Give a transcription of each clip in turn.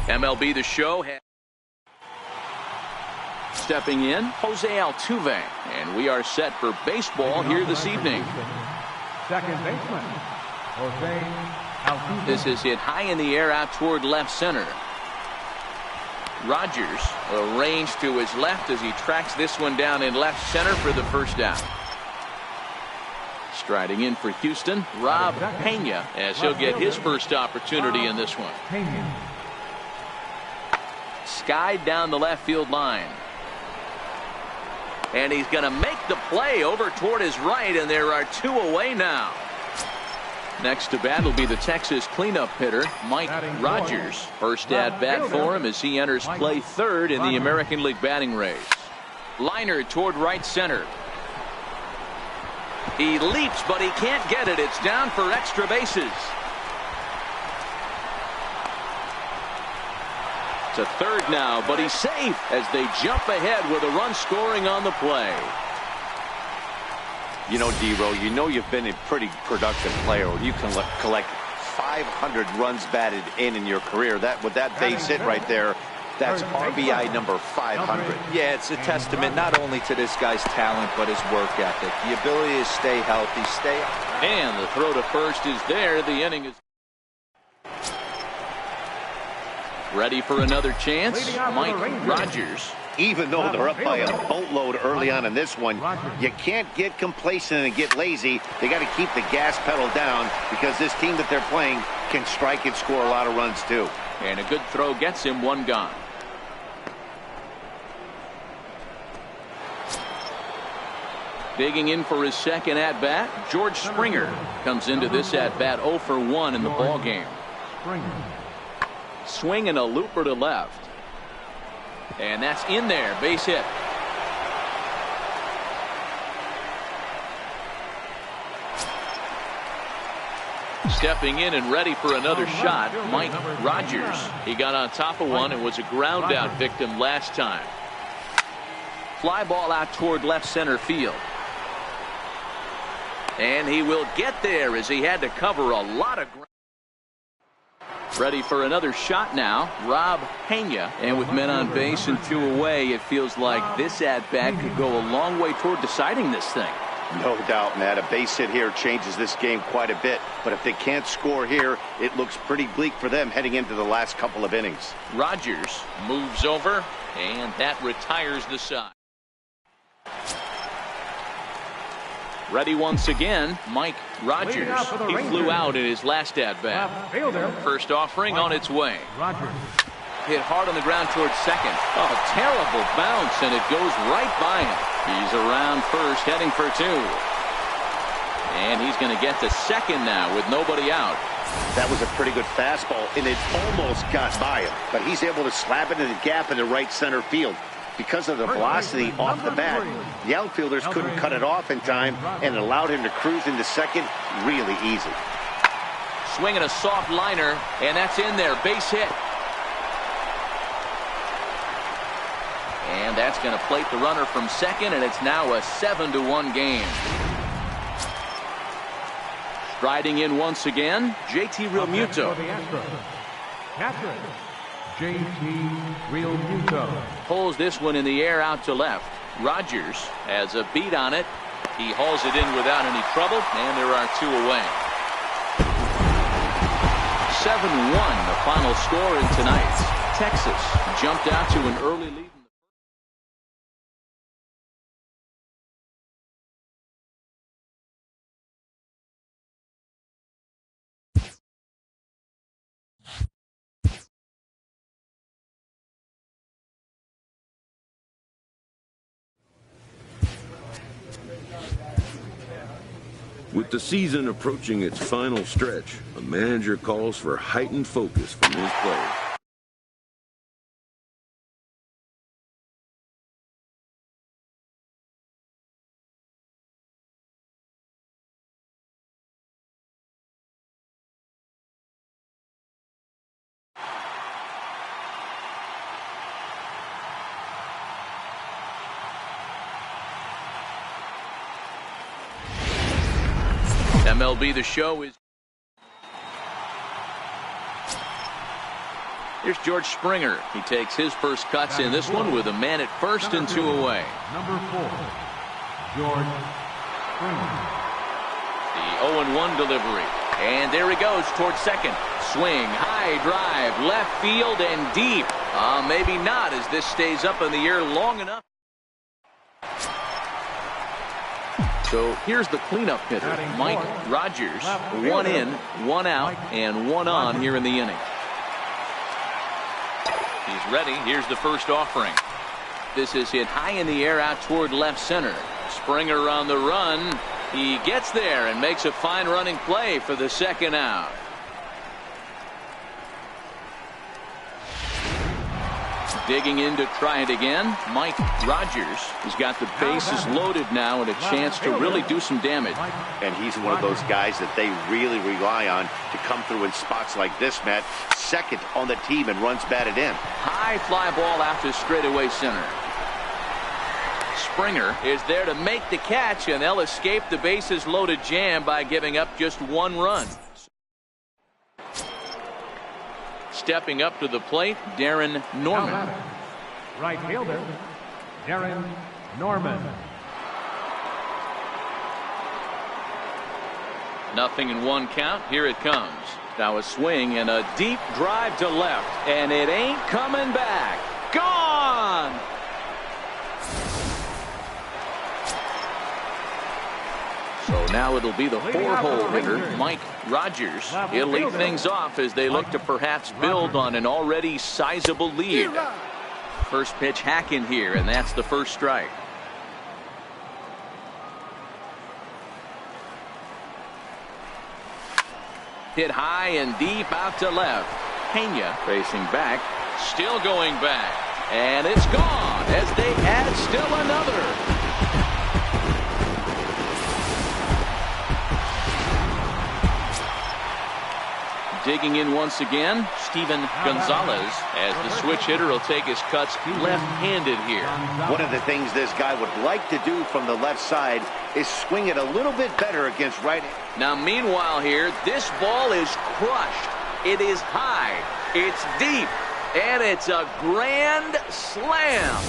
MLB The Show. Stepping in, Jose Altuve. And we are set for baseball here this evening. Second baseman, Jose Altuve. This is hit high in the air out toward left center. Rogers arranged to his left as he tracks this one down in left center for the first down. Striding in for Houston, Rob Pena, as he'll get his first opportunity in this one. Skied down the left field line. And he's going to make the play over toward his right, and there are two away now. Next to bat will be the Texas cleanup hitter, Mike Rogers. First at bat for him as he enters play third in the American League batting race. Liner toward right center. He leaps, but he can't get it. It's down for extra bases. To third now, but he's safe as they jump ahead with a run scoring on the play. You know, D-Row, you know you've been a pretty productive player. You can collect 500 runs batted in your career. With that base hit right there, that's RBI number 500. Yeah, it's a testament not only to this guy's talent, but his work ethic. The ability to stay healthy, And the throw to first is there. The inning is ready for another chance. Mike Rogers. Even though they're up by a boatload early on in this one, you can't get complacent and get lazy. They got to keep the gas pedal down because this team that they're playing can strike and score a lot of runs too. And a good throw gets him one gone. Digging in for his second at bat, George Springer comes into this at bat 0 for 1 in the ball game. Swinging a looper to left. And that's in there, base hit. Stepping in and ready for another shot, Mike Rogers. He got on top of one and was a ground out victim last time. Fly ball out toward left center field. And he will get there as he had to cover a lot of ground. Ready for another shot now, Rob Pena. And with men on base and two away, it feels like this at-bat could go a long way toward deciding this thing. No doubt, Matt. A base hit here changes this game quite a bit. But if they can't score here, it looks pretty bleak for them heading into the last couple of innings. Rogers moves over, and that retires the side. Ready once again, Mike Rogers. He flew out in his last at-bat. First offering on its way. Hit hard on the ground towards second. Oh, terrible bounce, and it goes right by him. He's around first, heading for two. And he's going to get to second now with nobody out. That was a pretty good fastball, and it almost got by him. But he's able to slap it in the gap in the right center field. Because of the velocity off the bat, the outfielders couldn't cut it off in time, and it allowed him to cruise into second really easy. Swinging a soft liner, and that's in there. Base hit. And that's going to plate the runner from second, and it's now a 7-1 game. Striding in once again, JT Realmuto. JT Realmuto. Pulls this one in the air out to left. Rogers has a beat on it. He hauls it in without any trouble, and there are two away. 7-1 the final score in tonight's. Texas jumped out to an early lead. With the season approaching its final stretch, a manager calls for heightened focus from his players. MLB The Show is Here's George Springer. He takes his first cuts in this one with a man at first and 2 away. Number 4, George Springer. The 0-1 delivery. And there he goes towards second. Swing, high drive, left field and deep. Maybe not, as this stays up in the air long enough. So here's the cleanup hitter, Mike Rogers. 1 in, 1 out, and 1 on here in the inning. He's ready. Here's the first offering. This is hit high in the air out toward left center. Springer on the run. He gets there and makes a fine running play for the second out. Digging in to try it again, Mike Rogers has got the bases loaded now and a chance to really do some damage. And he's one of those guys that they really rely on to come through in spots like this, Matt. Second on the team and runs batted in. High fly ball out to straightaway center. Springer is there to make the catch, and they'll escape the bases loaded jam by giving up just 1 run. Stepping up to the plate, Darren Norman. Right fielder, Darren Norman. 0-1 count. Here it comes. Now a swing and a deep drive to left, and it ain't coming back. Gone! So now it'll be the 4-hole hitter, Mike Rogers. He'll lead things off as they look to perhaps build on an already sizable lead. First pitch hacking here, and that's the first strike. Hit high and deep out to left. Pena facing back, still going back, and it's gone as they add still another. Digging in once again, Steven Gonzalez, as the switch hitter will take his cuts left-handed here. One of the things this guy would like to do from the left side is swing it a little bit better against right. Now meanwhile here, this ball is crushed. It is high, it's deep, and it's a grand slam.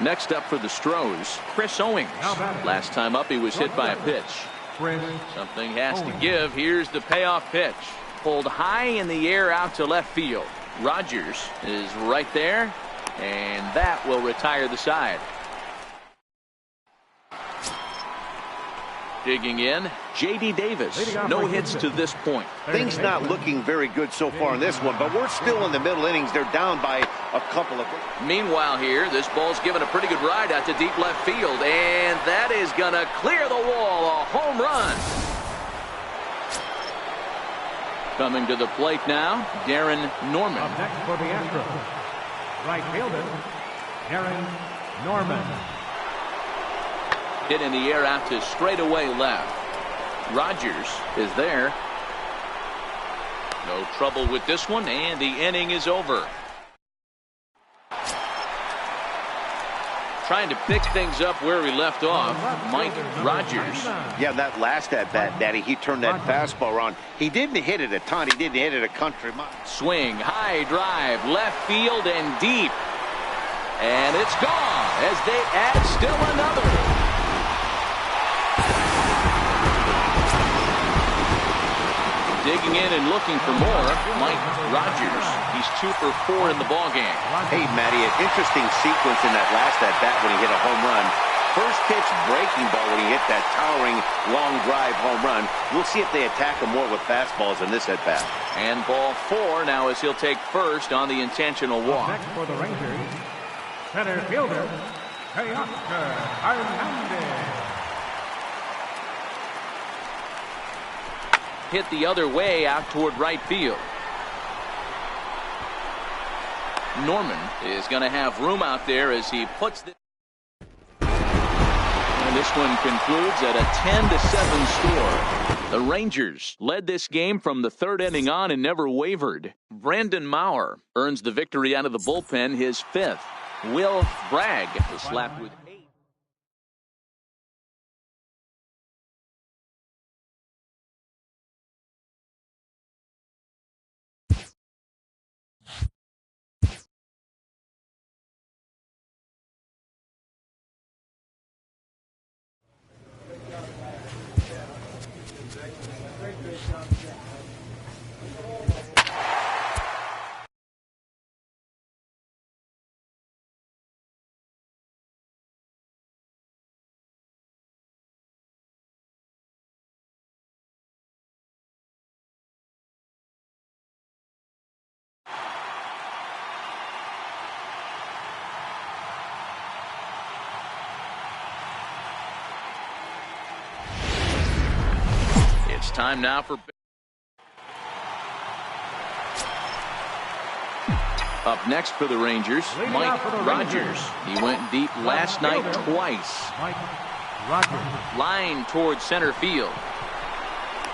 Next up for the Stros, Chris Owings. Last time up he was hit by a pitch. Something has to give. Here's the payoff pitch. Pulled high in the air out to left field. Rogers is right there, and that will retire the side. Digging in, J.D. Davis. No hits to this point. Things not looking very good so far in this one, but we're still in the middle innings. They're down by a couple of. Meanwhile here, this ball's given a pretty good ride out to deep left field, and that is going to clear the wall. A home run. Coming to the plate now, Darren Norman. Up next for the Astros, right fielder, Darren Norman. Hit in the air out to straightaway left. Rogers is there. No trouble with this one, and the inning is over. Trying to pick things up where we left off, Mike Rogers. Yeah, that last at-bat, Daddy, he turned that fastball around. He didn't hit it a ton. He didn't hit it a country mile. Swing, high drive, left field and deep. And it's gone as they add still another. Digging in and looking for more, Mike Rogers. He's 2 for 4 in the ballgame. Hey, Matty, an interesting sequence in that last at-bat when he hit a home run. First pitch breaking ball when he hit that towering long drive home run. We'll see if they attack him more with fastballs in this at-bat. And ball 4 now as he'll take first on the intentional walk. Next for the Rangers, center fielder, Teoscar Hernandez. Hit the other way out toward right field. Norman is going to have room out there as he puts the. And this one concludes at a 10-7 score. The Rangers led this game from the 3rd inning on and never wavered. Brandon Maurer earns the victory out of the bullpen, his 5th. Will Bragg is slapped with It's time now for... Up next for the Rangers, Mike Rogers. He went deep last night twice. Line towards center field.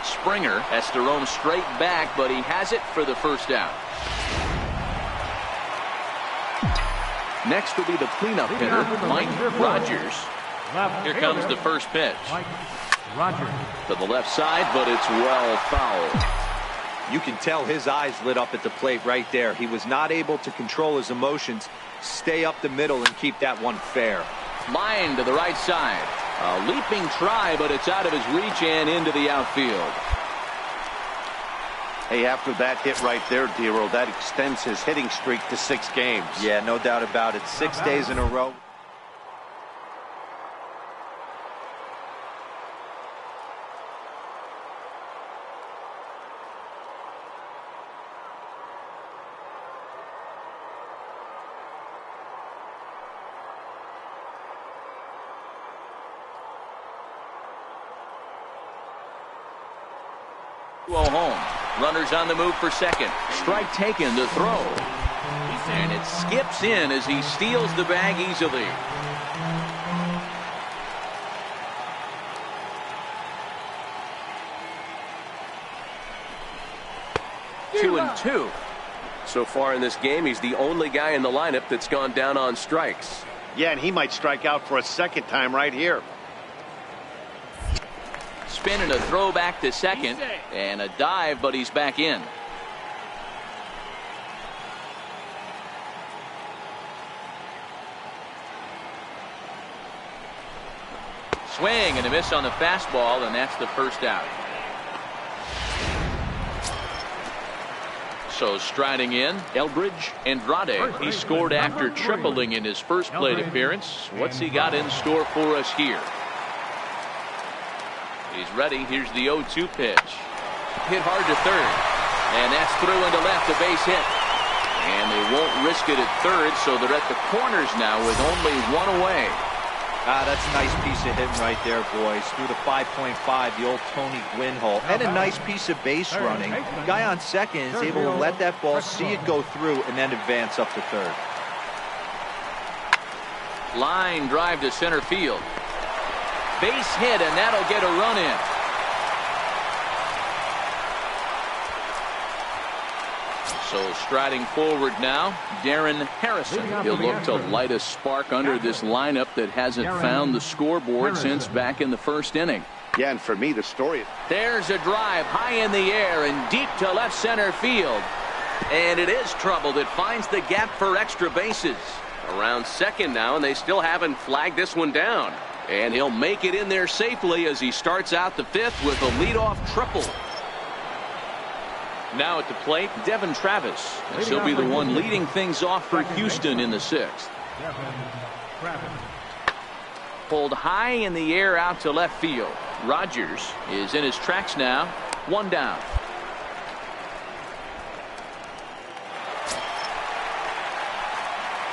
Springer has to roam straight back, but he has it for the first out. Next will be the cleanup hitter, Mike Rogers. Here comes the first pitch. To the left side, but it's well fouled. You can tell his eyes lit up at the plate right there. He was not able to control his emotions. Stay up the middle and keep that one fair. Line to the right side. A leaping try, but it's out of his reach and into the outfield. Hey, after that hit right there, Dero, that extends his hitting streak to 6 games. Yeah, no doubt about it. 6 days in a row. Home. Runners on the move for second. Strike taken to throw. And it skips in as he steals the bag easily. Two and two. So far in this game, he's the only guy in the lineup that's gone down on strikes. Yeah, and he might strike out for a second time right here. Spin and a throw back to second, and a dive, but he's back in. Swing and a miss on the fastball, and that's the first out. So striding in, Elbridge Andrade. He scored after tripling in his first plate appearance. What's he got in store for us here? He's ready. Here's the 0-2 pitch. Hit hard to third. And that's through into left, a base hit. And they won't risk it at third, so they're at the corners now with only one away. That's a nice piece of hitting right there, boys. Through the 5.5, the old Tony Gwynn hole. And a nice piece of base running. The guy on second is able to let that ball, see it go through, and then advance up to third. Line drive to center field. Base hit, and that'll get a run in. So striding forward now, Darren Harrison. He'll look to light a spark under this lineup that hasn't found the scoreboard since back in the first inning. Yeah, and for me, the story. There's a drive high in the air and deep to left center field. And it is trouble that finds the gap for extra bases. Around second now, and they still haven't flagged this one down. And he'll make it in there safely as he starts out the fifth with a leadoff triple. Now at the plate, Devin Travis. As he'll be the one leading things off for Houston in the sixth. Pulled high in the air out to left field. Rogers is in his tracks now. One down.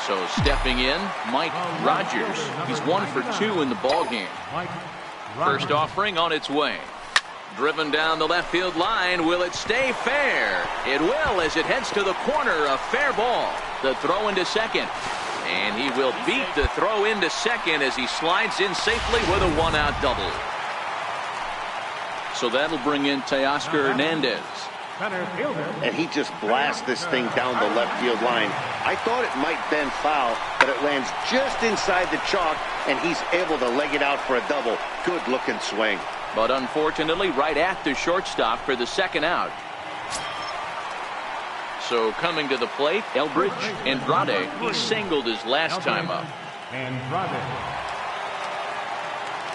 So stepping in, Mike Rogers. He's 1 for 2 in the ballgame. First offering on its way. Driven down the left field line. Will it stay fair? It will as it heads to the corner. A fair ball. The throw into second. And he will beat the throw into second as he slides in safely with a one-out double. So that'll bring in Teoscar Hernandez. And he just blasts this thing down the left field line. I thought it might bend foul, but it lands just inside the chalk, and he's able to leg it out for a double. Good looking swing. But unfortunately, right at the shortstop for the second out. So coming to the plate, Elbridge Andrade. He singled his last time up.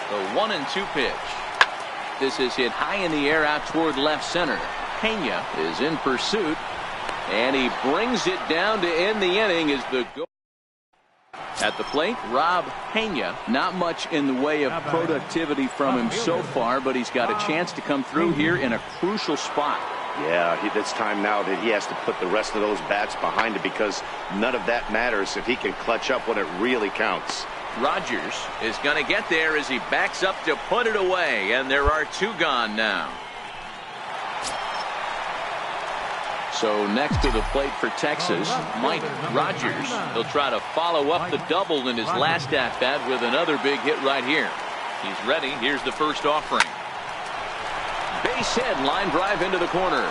The 1-2 pitch. This is hit high in the air out toward left center. Pena is in pursuit, and he brings it down to end the inning as the goal. At the plate, Rob Pena. Not much in the way of productivity from him so far, but he's got a chance to come through here in a crucial spot. Yeah, it's time now that he has to put the rest of those bats behind it, because none of that matters if he can clutch up when it really counts. Rogers is going to get there as he backs up to put it away, and there are 2 gone now. So next to the plate for Texas, Mike Rogers. He'll try to follow up the double in his last at-bat with another big hit right here. He's ready. Here's the first offering. Base hit, line drive into the corner.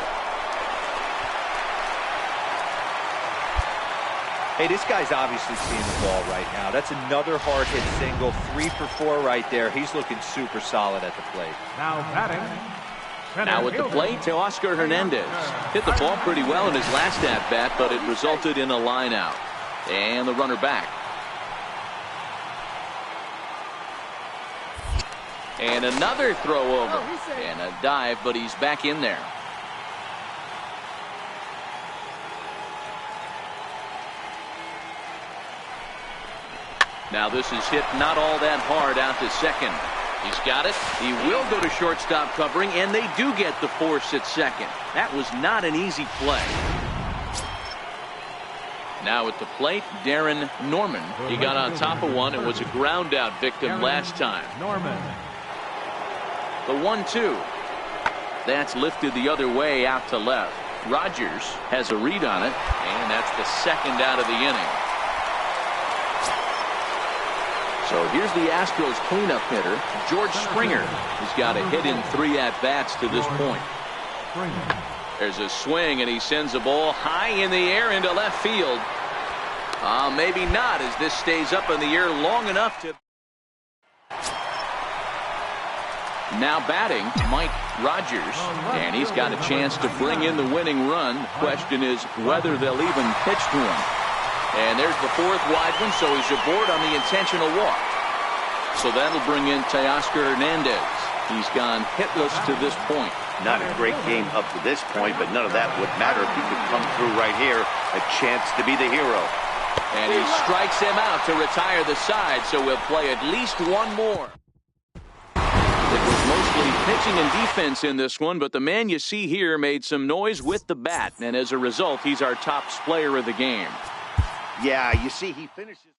Hey, this guy's obviously seeing the ball right now. That's another hard hit single. 3 for 4 right there. He's looking super solid at the plate. Now batting. Now at the plate, Teoscar Hernandez. Hit the ball pretty well in his last at-bat, but it resulted in a line out. And the runner back. And another throw over. And a dive, but he's back in there. Now this is hit not all that hard out to second. He's got it. He will go to shortstop covering, and they do get the force at second. That was not an easy play. Now at the plate, Darren Norman. He got on top of one and was a ground out victim last time. Norman. The 1-2. That's lifted the other way out to left. Rogers has a read on it, and that's the second out of the inning. So here's the Astros cleanup hitter, George Springer. He's got a hit in 3 at-bats to this point. There's a swing, and he sends a ball high in the air into left field. Maybe not, as this stays up in the air long enough to... Now batting, Mike Rogers, and he's got a chance to bring in the winning run. The question is whether they'll even pitch to him. And there's the 4th wide one, so he's aboard on the intentional walk. So that'll bring in Teoscar Hernandez. He's gone hitless to this point. Not a great game up to this point, but none of that would matter if he could come through right here. A chance to be the hero. And he strikes him out to retire the side, so we'll play at least one more. It was mostly pitching and defense in this one, but the man you see here made some noise with the bat, and as a result, he's our top player of the game. Yeah, you see, he finishes.